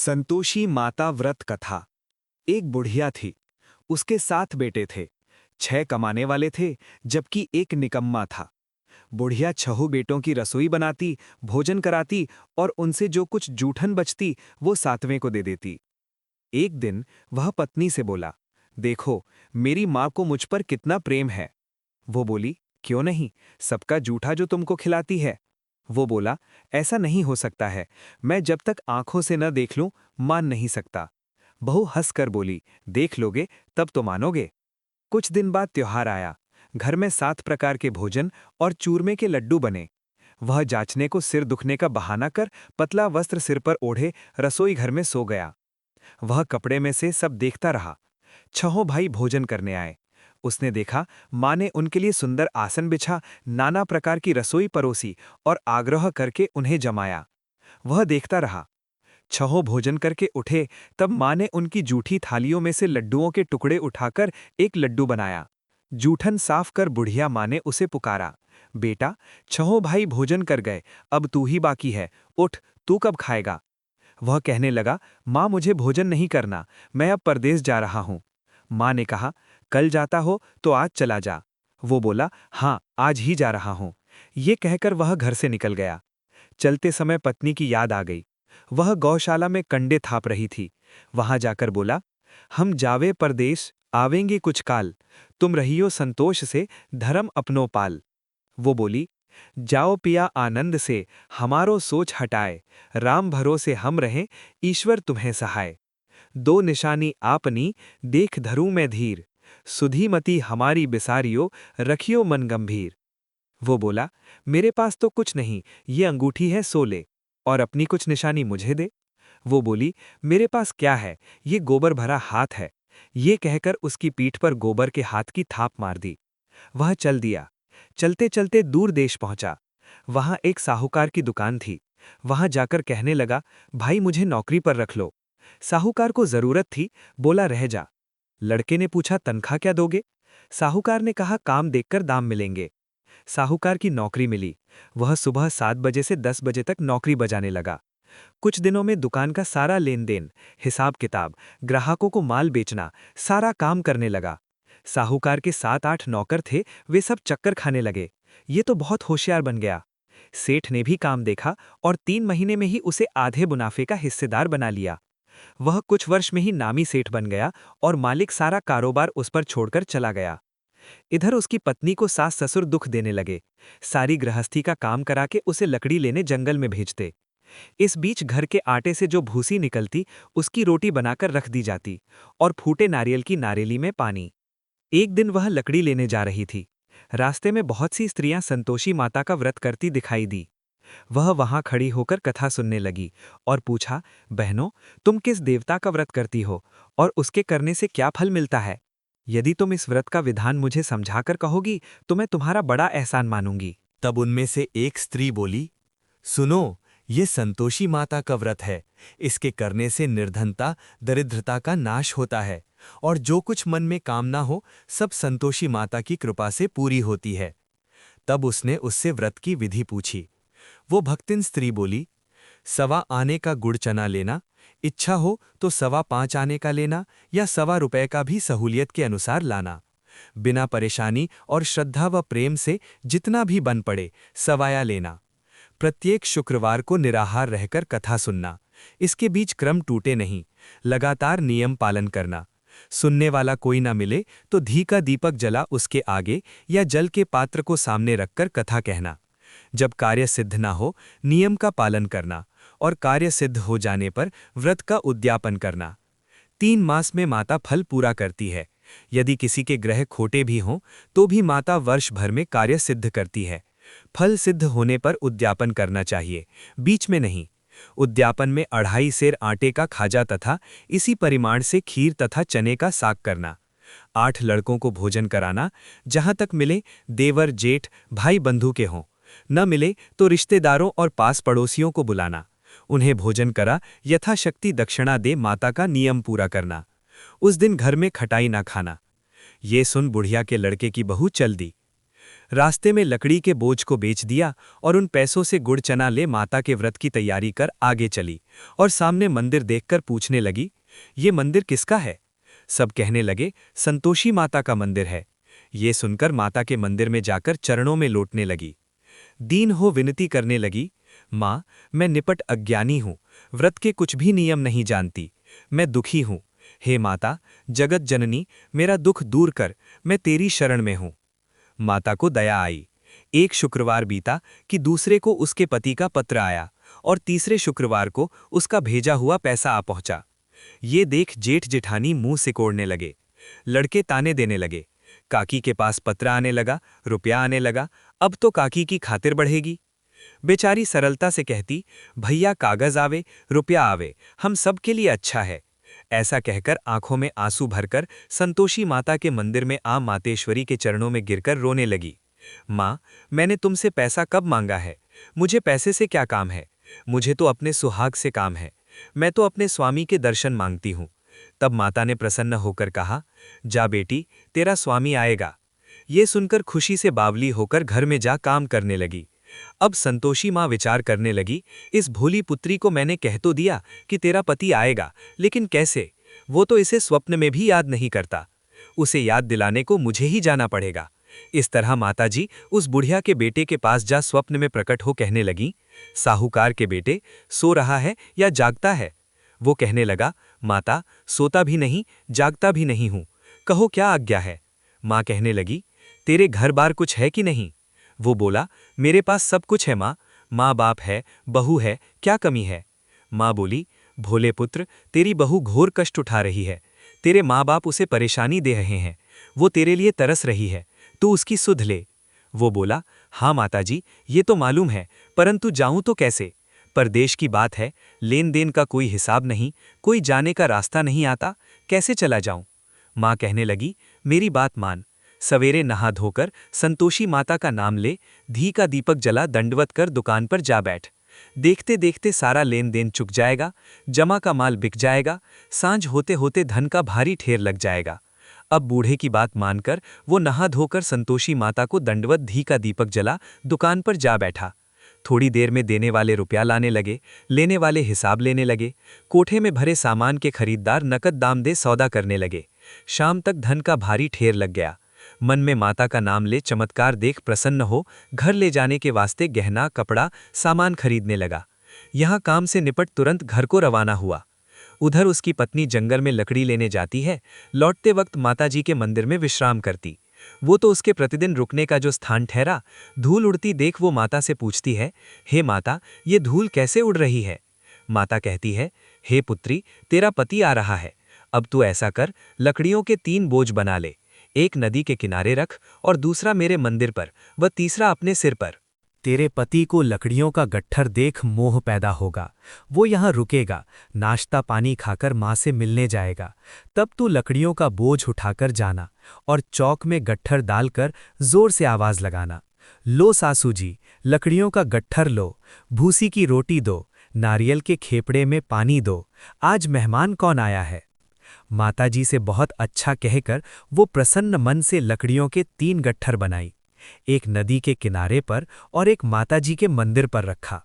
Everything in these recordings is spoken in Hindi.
संतोषी माता व्रत कथा। एक बुढ़िया थी। उसके 7 बेटे थे। 6 कमाने वाले थे, जबकि एक निकम्मा था। बुढ़िया 6 बेटों की रसोई बनाती, भोजन कराती और उनसे जो कुछ जूठन बचती वो 7वें को दे देती। एक दिन वह पत्नी से बोला, देखो, मेरी माँ को मुझ पर कितना प्रेम है। वो बोली, क्यों नहीं, सबका जूठा जो तुमको खिलाती है। वो बोला, ऐसा नहीं हो सकता है, मैं जब तक आंखों से न देख लूं मान नहीं सकता। बहू हंसकर बोली, देख लोगे तब तो मानोगे। कुछ दिन बाद त्योहार आया। घर में 7 प्रकार के भोजन और चूरमे के लड्डू बने। वह जांचने को सिर दुखने का बहाना कर पतला वस्त्र सिर पर ओढ़े रसोई घर में सो गया। वह कपड़े में से सब देखता रहा। 6 भाई भोजन करने आए। उसने देखा, माँ ने उनके लिए सुंदर आसन बिछा, नाना प्रकार की रसोई परोसी और आग्रह करके उन्हें जमाया। वह देखता रहा। 6 भोजन करके उठे, तब माँ ने उनकी जूठी थालियों में से लड्डुओं के टुकड़े उठाकर एक लड्डू बनाया। जूठन साफ कर बुढ़िया माँ ने उसे पुकारा, बेटा, 6 भाई भोजन कर गए, अब तू ही बाकी है, उठ, तू कब खाएगा। वह कहने लगा, माँ मुझे भोजन नहीं करना, मैं अब परदेश जा रहा हूँ। माँ ने कहा, कल जाता हो तो आज चला जा। वो बोला, हाँ, आज ही जा रहा हूँ। ये कहकर वह घर से निकल गया। चलते समय पत्नी की याद आ गई। वह गौशाला में कंडे थाप रही थी। वहां जाकर बोला, हम जावे परदेश, आवेंगे कुछ काल, तुम रहियो संतोष से, धर्म अपनो पाल। वो बोली, जाओ पिया आनंद से, हमारो सोच हटाए, राम भरोसे हम रहें, ईश्वर तुम्हें सहाय। 2 निशानी आपनी, देख धरूं मैं धीर, सुधीमती हमारी बिसारियो, रखियो मन गंभीर। वो बोला, मेरे पास तो कुछ नहीं, ये अंगूठी है, सो ले, और अपनी कुछ निशानी मुझे दे। वो बोली, मेरे पास क्या है, ये गोबर भरा हाथ है। ये कहकर उसकी पीठ पर गोबर के हाथ की थाप मार दी। वह चल दिया। चलते चलते दूर देश पहुंचा। वहां एक साहूकार की दुकान थी। वहां जाकर कहने लगा, भाई मुझे नौकरी पर रख लो। साहूकार को जरूरत थी, बोला रह जा। लड़के ने पूछा, तनख्वाह क्या दोगे। साहूकार ने कहा, काम देखकर दाम मिलेंगे। साहूकार की नौकरी मिली। वह सुबह 7 बजे से 10 बजे तक नौकरी बजाने लगा। कुछ दिनों में दुकान का सारा लेन देन, हिसाब किताब, ग्राहकों को माल बेचना, सारा काम करने लगा। साहूकार के 7-8 नौकर थे, वे सब चक्कर खाने लगे। ये तो बहुत होशियार बन गया। सेठ ने भी काम देखा और 3 महीने में ही उसे आधे मुनाफे का हिस्सेदार बना लिया। वह कुछ वर्ष में ही नामी सेठ बन गया और मालिक सारा कारोबार उस पर छोड़कर चला गया। इधर उसकी पत्नी को सास ससुर दुख देने लगे। सारी गृहस्थी का काम करा के उसे लकड़ी लेने जंगल में भेजते। इस बीच घर के आटे से जो भूसी निकलती, उसकी रोटी बनाकर रख दी जाती और फूटे नारियल की नारेली में पानी। एक दिन वह लकड़ी लेने जा रही थी। रास्ते में बहुत सी स्त्रियां संतोषी माता का व्रत करती दिखाई दी। वह वहां खड़ी होकर कथा सुनने लगी और पूछा, बहनों, तुम किस देवता का व्रत करती हो और उसके करने से क्या फल मिलता है। यदि तुम इस व्रत का विधान मुझे समझाकर कहोगी तो मैं तुम्हारा बड़ा एहसान मानूंगी। तब उनमें से एक स्त्री बोली, सुनो, ये संतोषी माता का व्रत है। इसके करने से निर्धनता, दरिद्रता का नाश होता है और जो कुछ मन में कामना हो सब संतोषी माता की कृपा से पूरी होती है। तब उसने उससे व्रत की विधि पूछी। वो भक्तिन स्त्री बोली, 1.25 आने का गुड़ चना लेना, इच्छा हो तो 5.25 आने का लेना या 1.25 रुपए का भी सहूलियत के अनुसार लाना। बिना परेशानी और श्रद्धा व प्रेम से जितना भी बन पड़े सवाया लेना। प्रत्येक शुक्रवार को निराहार रहकर कथा सुनना। इसके बीच क्रम टूटे नहीं, लगातार नियम पालन करना। सुनने वाला कोई ना मिले तो घी का दीपक जला उसके आगे या जल के पात्र को सामने रखकर कथा कहना। जब कार्य सिद्ध ना हो, नियम का पालन करना और कार्य सिद्ध हो जाने पर व्रत का उद्यापन करना। 3 मास में माता फल पूरा करती है। यदि किसी के ग्रह खोटे भी हों तो भी माता वर्ष भर में कार्य सिद्ध करती है। फल सिद्ध होने पर उद्यापन करना चाहिए, बीच में नहीं। उद्यापन में 2.5 सेर आटे का खाजा तथा इसी परिमाण से खीर तथा चने का साग करना। 8 लड़कों को भोजन कराना। जहां तक मिले देवर जेठ भाई बंधु के हों, न मिले तो रिश्तेदारों और पास पड़ोसियों को बुलाना। उन्हें भोजन करा यथाशक्ति दक्षिणा दे माता का नियम पूरा करना। उस दिन घर में खटाई ना खाना। ये सुन बुढ़िया के लड़के की बहू चल दी। रास्ते में लकड़ी के बोझ को बेच दिया और उन पैसों से गुड़ चना ले माता के व्रत की तैयारी कर आगे चली और सामने मंदिर देखकर पूछने लगी, ये मंदिर किसका है? सब कहने लगे, संतोषी माता का मंदिर है। ये सुनकर माता के मंदिर में जाकर चरणों में लोटने लगी। दीन हो विनती करने लगी, माँ, मैं निपट अज्ञानी हूँ, व्रत के कुछ भी नियम नहीं जानती, मैं दुखी हूँ। हे माता, जगत जननी, मेरा दुख दूर कर, मैं तेरी शरण में हूँ। माता को दया आई। एक शुक्रवार बीता कि दूसरे को उसके पति का पत्र आया और तीसरे शुक्रवार को उसका भेजा हुआ पैसा आ पहुंचा। ये देख जेठ जेठानी मुंह सिकोड़ने लगे। लड़के ताने देने लगे। काकी के पास पत्र आने लगा, रुपया आने लगा, अब तो काकी की खातिर बढ़ेगी। बेचारी सरलता से कहती, भैया कागज आवे, रुपया आवे, हम सब के लिए अच्छा है। ऐसा कहकर आंखों में आंसू भरकर संतोषी माता के मंदिर में आ मातेश्वरी के चरणों में गिरकर रोने लगी। माँ, मैंने तुमसे पैसा कब मांगा है? मुझे पैसे से क्या काम है? मुझे तो अपने सुहाग से काम है। मैं तो अपने स्वामी के दर्शन मांगती हूँ। तब माता ने प्रसन्न होकर कहा, जा बेटी, तेरा स्वामी आएगा। ये सुनकर खुशी से बावली होकर घर में जा काम करने लगी। अब संतोषी माँ विचार करने लगी, इस भोली पुत्री को मैंने कह तो दिया कि तेरा पति आएगा, लेकिन कैसे? वो तो इसे स्वप्न में भी याद नहीं करता। उसे याद दिलाने को मुझे ही जाना पड़ेगा। इस तरह माताजी उस बुढ़िया के बेटे के पास जा स्वप्न में प्रकट हो कहने लगी, साहूकार के बेटे, सो रहा है या जागता है? वो कहने लगा, माता, सोता भी नहीं, जागता भी नहीं हूं, कहो क्या आज्ञा है? माँ कहने लगी, तेरे घर बार कुछ है कि नहीं? वो बोला, मेरे पास सब कुछ है माँ, माँ बाप है, बहू है, क्या कमी है? माँ बोली, भोले पुत्र, तेरी बहू घोर कष्ट उठा रही है, तेरे माँ बाप उसे परेशानी दे रहे हैं, वो तेरे लिए तरस रही है, तू उसकी सुध ले। वो बोला, हाँ माताजी, ये तो मालूम है, परंतु जाऊं तो कैसे? परदेश की बात है, लेन देन का कोई हिसाब नहीं, कोई जाने का रास्ता नहीं आता, कैसे चला जाऊं? माँ कहने लगी, मेरी बात मान, सवेरे नहा धोकर संतोषी माता का नाम ले, घी का दीपक जला दंडवत कर दुकान पर जा बैठ। देखते देखते सारा लेन देन चुक जाएगा, जमा का माल बिक जाएगा, सांझ होते होते धन का भारी ढेर लग जाएगा। अब बूढ़े की बात मानकर वो नहा धोकर संतोषी माता को दंडवत घी का दीपक जला दुकान पर जा बैठा। थोड़ी देर में देने वाले रुपया लाने लगे, लेने वाले हिसाब लेने लगे। कोठे में भरे सामान के खरीदार नकद दाम दे सौदा करने लगे। शाम तक धन का भारी ढेर लग गया। मन में माता का नाम ले चमत्कार देख प्रसन्न हो घर ले जाने के वास्ते गहना कपड़ा सामान खरीदने लगा। यहाँ काम से निपट तुरंत घर को रवाना हुआ। उधर उसकी पत्नी जंगल में लकड़ी लेने जाती है, लौटते वक्त माताजी के मंदिर में विश्राम करती। वो तो उसके प्रतिदिन रुकने का जो स्थान ठहरा। धूल उड़ती देख वो माता से पूछती है, हे माता, ये धूल कैसे उड़ रही है? माता कहती है, हे पुत्री, तेरा पति आ रहा है, अब तू ऐसा कर, लकड़ियों के 3 बोझ बना ले, एक नदी के किनारे रख और दूसरा मेरे मंदिर पर व तीसरा अपने सिर पर। तेरे पति को लकड़ियों का गट्ठर देख मोह पैदा होगा, वो यहाँ रुकेगा, नाश्ता पानी खाकर माँ से मिलने जाएगा। तब तू लकड़ियों का बोझ उठाकर जाना और चौक में गट्ठर डालकर जोर से आवाज लगाना, लो सासू जी, लकड़ियों का गट्ठर लो, भूसी की रोटी दो, नारियल के खेपड़े में पानी दो, आज मेहमान कौन आया है? माताजी से बहुत अच्छा कहकर वो प्रसन्न मन से लकड़ियों के 3 गट्ठर बनाई, एक नदी के किनारे पर और एक माताजी के मंदिर पर रखा।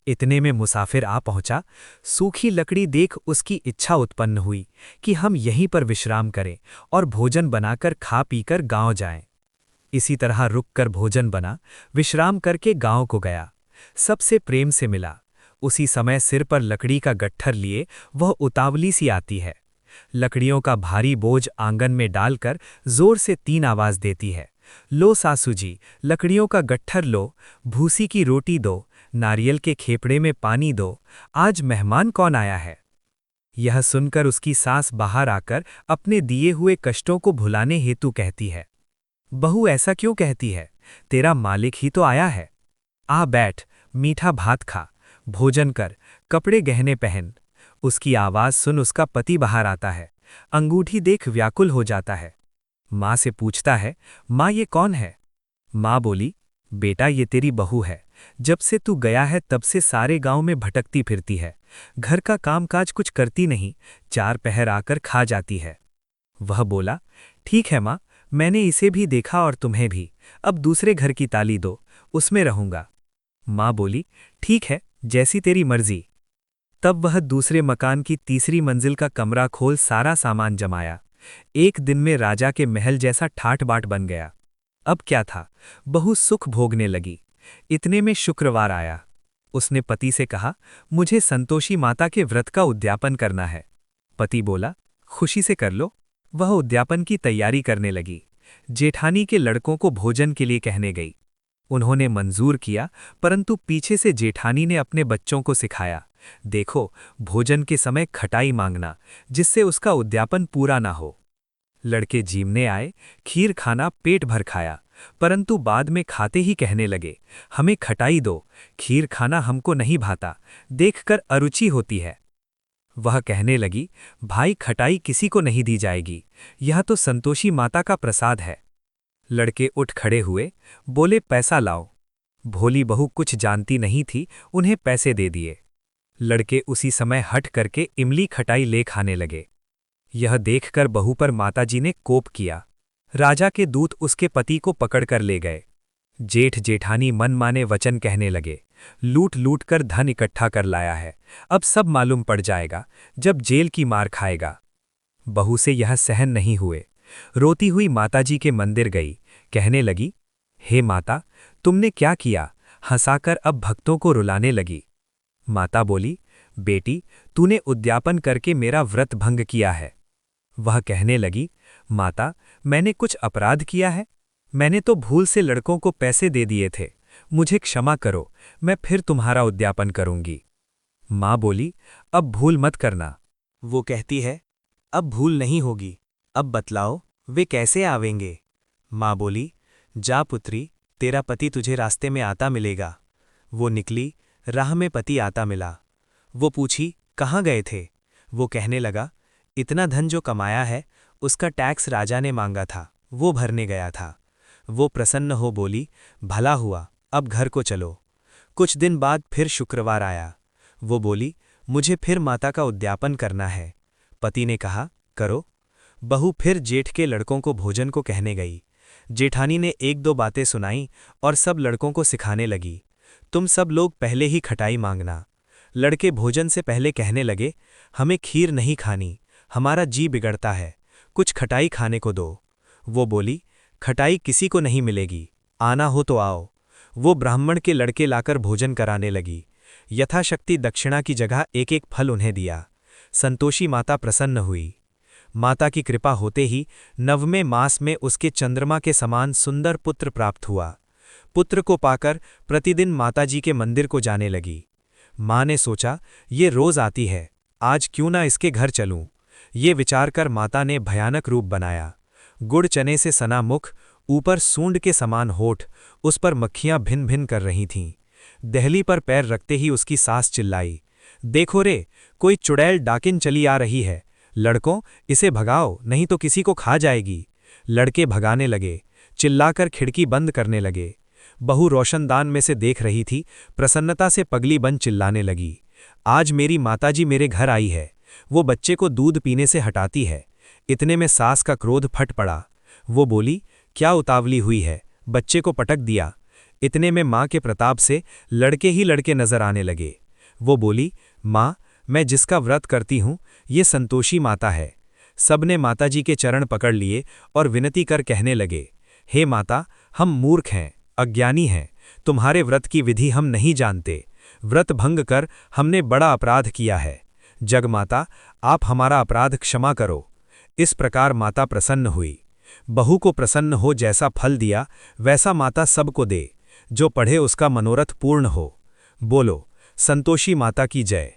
इतने में मुसाफिर आ पहुंचा। सूखी लकड़ी देख उसकी इच्छा उत्पन्न हुई कि हम यहीं पर विश्राम करें और भोजन बनाकर खा पीकर गांव जाएं। इसी तरह रुककर भोजन बना, विश्राम करके गांव को गया, सबसे प्रेम से मिला। उसी समय सिर पर लकड़ी का गट्ठर लिए वह उतावली सी आती है। लकड़ियों का भारी बोझ आंगन में डालकर जोर से 3 आवाज देती है, लो सासू जी, लकड़ियों का गट्ठर लो, भूसी की रोटी दो, नारियल के खेपड़े में पानी दो, आज मेहमान कौन आया है? यह सुनकर उसकी सास बाहर आकर अपने दिए हुए कष्टों को भुलाने हेतु कहती है, बहू ऐसा क्यों कहती है? तेरा मालिक ही तो आया है। आ बैठ, मीठा भात खा, भोजन कर, कपड़े गहने पहन। उसकी आवाज सुन उसका पति बाहर आता है, अंगूठी देख व्याकुल हो जाता है। माँ से पूछता है, माँ ये कौन है? माँ बोली, बेटा ये तेरी बहू है, जब से तू गया है तब से सारे गांव में भटकती फिरती है, घर का कामकाज कुछ करती नहीं, 4 पहर आकर खा जाती है। वह बोला, ठीक है माँ, मैंने इसे भी देखा और तुम्हें भी। अब दूसरे घर की ताली दो, उसमें रहूंगा। माँ बोली, ठीक है, जैसी तेरी मर्जी। तब वह दूसरे मकान की तीसरी मंजिल का कमरा खोल सारा सामान जमाया। एक दिन में राजा के महल जैसा ठाट बाट बन गया। अब क्या था, बहू सुख भोगने लगी। इतने में शुक्रवार आया। उसने पति से कहा, मुझे संतोषी माता के व्रत का उद्यापन करना है। पति बोला, खुशी से कर लो। वह उद्यापन की तैयारी करने लगी। जेठानी के लड़कों को भोजन के लिए कहने गई। उन्होंने मंजूर किया, परंतु पीछे से जेठानी ने अपने बच्चों को सिखाया, देखो, भोजन के समय खटाई मांगना, जिससे उसका उद्यापन पूरा ना हो। लड़के जीमने आए, खीर खाना पेट भर खाया, परंतु बाद में खाते ही कहने लगे, हमें खटाई दो, खीर खाना हमको नहीं भाता, देखकर अरुचि होती है। वह कहने लगी, भाई खटाई किसी को नहीं दी जाएगी, यह तो संतोषी माता का प्रसाद है। लड़के उठ खड़े हुए, बोले, पैसा लाओ। भोली बहू कुछ जानती नहीं थी, उन्हें पैसे दे दिए। लड़के उसी समय हट करके इमली खटाई ले खाने लगे। यह देखकर बहू पर माताजी ने कोप किया। राजा के दूत उसके पति को पकड़कर ले गए। जेठ जेठानी मनमाने वचन कहने लगे, लूट लूट कर धन इकट्ठा कर लाया है, अब सब मालूम पड़ जाएगा, जब जेल की मार खाएगा। बहू से यह सहन नहीं हुए। रोती हुई माताजी के मंदिर गई, कहने लगी, हे माता, तुमने क्या किया? हंसाकर अब भक्तों को रुलाने लगी। माता बोली, बेटी, तूने उद्यापन करके मेरा व्रत भंग किया है। वह कहने लगी, माता, मैंने कुछ अपराध किया है? मैंने तो भूल से लड़कों को पैसे दे दिए थे, मुझे क्षमा करो, मैं फिर तुम्हारा उद्यापन करूंगी। माँ बोली, अब भूल मत करना। वो कहती है, अब भूल नहीं होगी, अब बतलाओ वे कैसे आवेंगे? माँ बोली, जा पुत्री, तेरा पति तुझे रास्ते में आता मिलेगा। वो निकली, राह में पति आता मिला। वो पूछी, कहाँ गए थे? वो कहने लगा, इतना धन जो कमाया है उसका टैक्स राजा ने मांगा था, वो भरने गया था। वो प्रसन्न हो बोली, भला हुआ, अब घर को चलो। कुछ दिन बाद फिर शुक्रवार आया। वो बोली, मुझे फिर माता का उद्यापन करना है। पति ने कहा, करो। बहू फिर जेठ के लड़कों को भोजन को कहने गई। जेठानी ने एक दो बातें सुनाई और सब लड़कों को सिखाने लगी, तुम सब लोग पहले ही खटाई मांगना। लड़के भोजन से पहले कहने लगे, हमें खीर नहीं खानी, हमारा जी बिगड़ता है, कुछ खटाई खाने को दो। वो बोली, खटाई किसी को नहीं मिलेगी, आना हो तो आओ। वो ब्राह्मण के लड़के लाकर भोजन कराने लगी। यथाशक्ति दक्षिणा की जगह एक एक फल उन्हें दिया। संतोषी माता प्रसन्न हुई। माता की कृपा होते ही नववें मास में उसके चंद्रमा के समान सुंदर पुत्र प्राप्त हुआ। पुत्र को पाकर प्रतिदिन माताजी के मंदिर को जाने लगी। माँ ने सोचा, ये रोज आती है, आज क्यों ना इसके घर चलूं। ये विचार कर माता ने भयानक रूप बनाया। गुड़ चने से सना मुख, ऊपर सूंड के समान होठ, उस पर मक्खियां भिन भिन कर रही थीं। दहली पर पैर रखते ही उसकी सास चिल्लाई, देखो रे, कोई चुड़ैल डाकिन चली आ रही है, लड़कों, इसे भगाओ, नहीं तो किसी को खा जाएगी। लड़के भगाने लगे, चिल्लाकर खिड़की बंद करने लगे। बहू रोशनदान में से देख रही थी, प्रसन्नता से पगली बन चिल्लाने लगी, आज मेरी माताजी मेरे घर आई है, वो बच्चे को दूध पीने से हटाती है। इतने में सास का क्रोध फट पड़ा। वो बोली, क्या उतावली हुई है, बच्चे को पटक दिया। इतने में माँ के प्रताप से लड़के ही लड़के नजर आने लगे। वो बोली, माँ, मैं जिसका व्रत करती हूँ ये संतोषी माता है। सबने माताजी के चरण पकड़ लिए और विनती कर कहने लगे, हे माता, हम मूर्ख हैं, अज्ञानी हैं, तुम्हारे व्रत की विधि हम नहीं जानते, व्रत भंग कर हमने बड़ा अपराध किया है। जगमाता, आप हमारा अपराध क्षमा करो। इस प्रकार माता प्रसन्न हुई। बहू को प्रसन्न हो जैसा फल दिया वैसा माता सबको दे, जो पढ़े उसका मनोरथ पूर्ण हो। बोलो, संतोषी माता की जय।